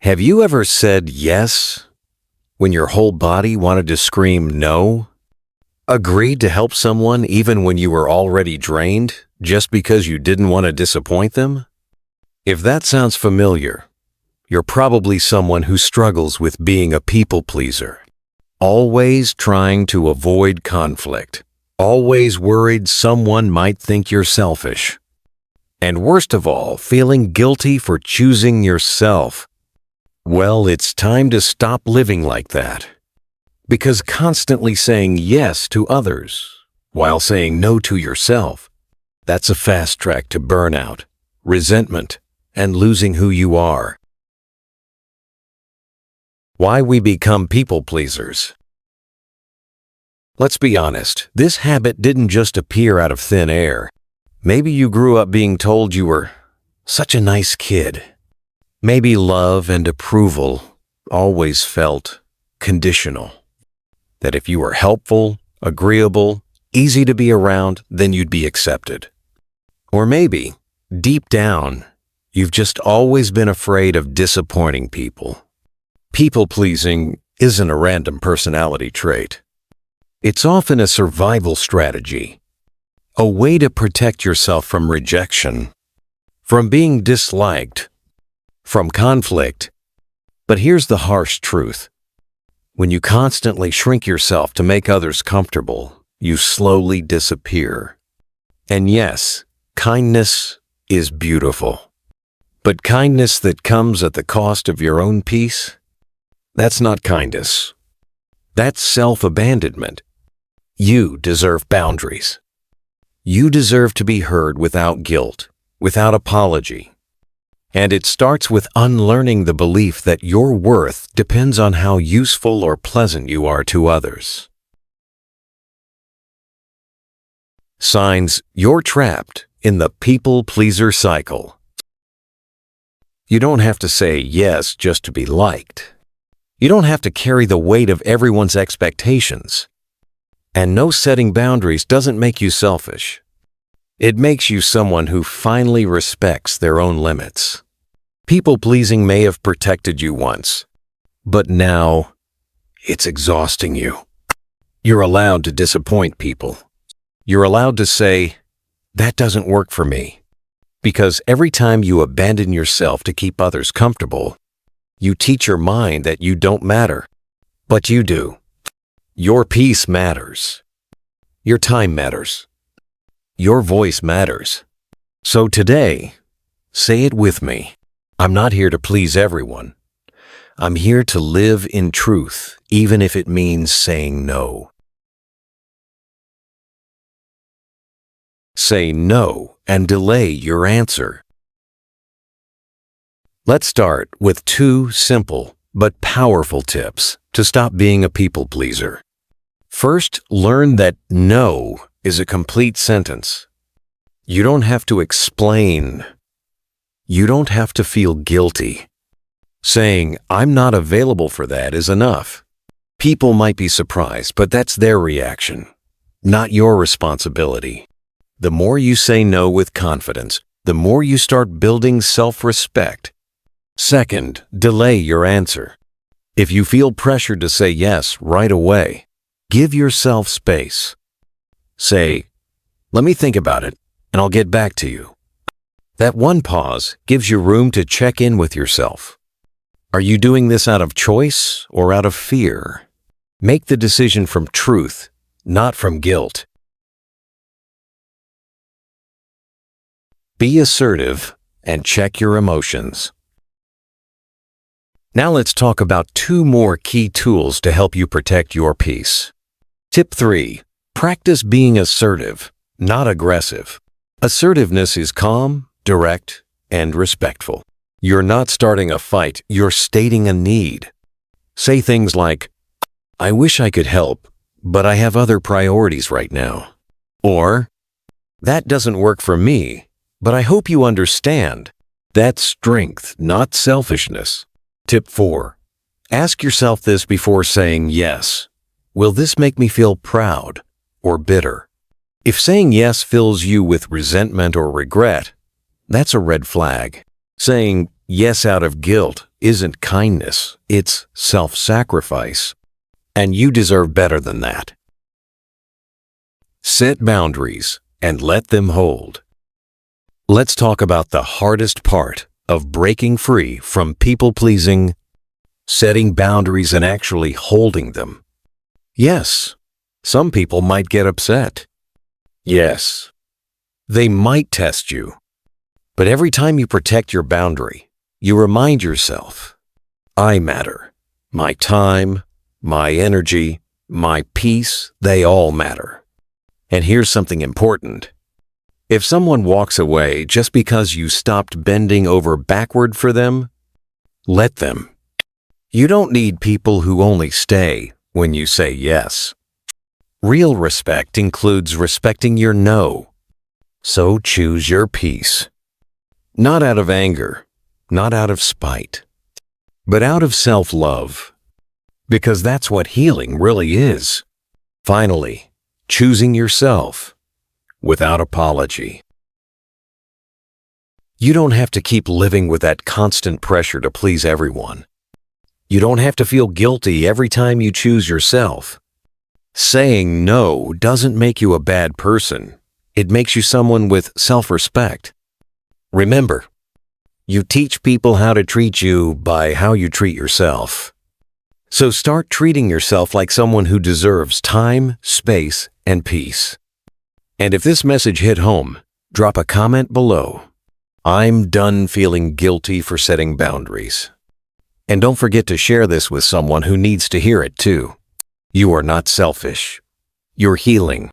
Have you ever said yes when your whole body wanted to scream no? Agreed to help someone even when you were already drained just because you didn't want to disappoint them? If that sounds familiar, you're probably someone who struggles with being a people pleaser. Always trying to avoid conflict. Always worried someone might think you're selfish. And worst of all, feeling guilty for choosing yourself. Well, it's time to stop living like that. Because constantly saying yes to others while saying no to yourself, that's a fast track to burnout, resentment, and losing who you are. Why we become people pleasers. Let's be honest, this habit didn't just appear out of thin air. Maybe you grew up being told you were such a nice kid. Maybe love and approval always felt conditional. That if you were helpful, agreeable, easy to be around, then you'd be accepted. Or maybe, deep down, you've just always been afraid of disappointing people. People-pleasing isn't a random personality trait. It's often a survival strategy, a way to protect yourself from rejection, from being disliked, from conflict. But here's the harsh truth. When you constantly shrink yourself to make others comfortable, you slowly disappear. And yes, kindness is beautiful. But kindness that comes at the cost of your own peace? That's not kindness. That's self-abandonment. You deserve boundaries. You deserve to be heard without guilt, without apology. And it starts with unlearning the belief that your worth depends on how useful or pleasant you are to others. Signs you're trapped in the people-pleaser cycle. You don't have to say yes just to be liked. You don't have to carry the weight of everyone's expectations. And no setting boundaries doesn't make you selfish. It makes you someone who finally respects their own limits. People-pleasing may have protected you once, but now it's exhausting you. You're allowed to disappoint people. You're allowed to say, that doesn't work for me. Because every time you abandon yourself to keep others comfortable, you teach your mind that you don't matter. But you do. Your peace matters. Your time matters. Your voice matters. So today, say it with me. I'm not here to please everyone. I'm here to live in truth, even if it means saying no. Say no and delay your answer. Let's start with 2 simple but powerful tips to stop being a people pleaser. First, learn that no is a complete sentence. You don't have to explain. You don't have to feel guilty. Saying, I'm not available for that is enough. People might be surprised, but that's their reaction, not your responsibility. The more you say no with confidence, the more you start building self-respect. Second, delay your answer. If you feel pressured to say yes right away, give yourself space. Say, let me think about it, and I'll get back to you. That one pause gives you room to check in with yourself. Are you doing this out of choice or out of fear? Make the decision from truth, not from guilt. Be assertive and check your emotions. Now let's talk about 2 more key tools to help you protect your peace. Tip 3. Practice being assertive, not aggressive. Assertiveness is calm, direct, and respectful. You're not starting a fight, you're stating a need. Say things like, I wish I could help, but I have other priorities right now. Or, that doesn't work for me, but I hope you understand. That's strength, not selfishness. Tip 4. Ask yourself this before saying yes. Will this make me feel proud or bitter? If saying yes fills you with resentment or regret, that's a red flag. Saying yes out of guilt isn't kindness, it's self-sacrifice. And you deserve better than that. Set boundaries and let them hold. Let's talk about the hardest part of breaking free from people-pleasing, setting boundaries and actually holding them. Yes, some people might get upset. Yes, they might test you. But every time you protect your boundary, you remind yourself, I matter. My time, my energy, my peace, they all matter. And here's something important. If someone walks away just because you stopped bending over backward for them, let them. You don't need people who only stay when you say yes. Real respect includes respecting your no. So choose your peace. Not out of anger, not out of spite, but out of self-love. Because that's what healing really is. Finally, choosing yourself without apology. You don't have to keep living with that constant pressure to please everyone. You don't have to feel guilty every time you choose yourself. Saying no doesn't make you a bad person. It makes you someone with self-respect. Remember, you teach people how to treat you by how you treat yourself. So start treating yourself like someone who deserves time, space, and peace. And if this message hit home, drop a comment below. I'm done feeling guilty for setting boundaries. And don't forget to share this with someone who needs to hear it too. You are not selfish. You're healing.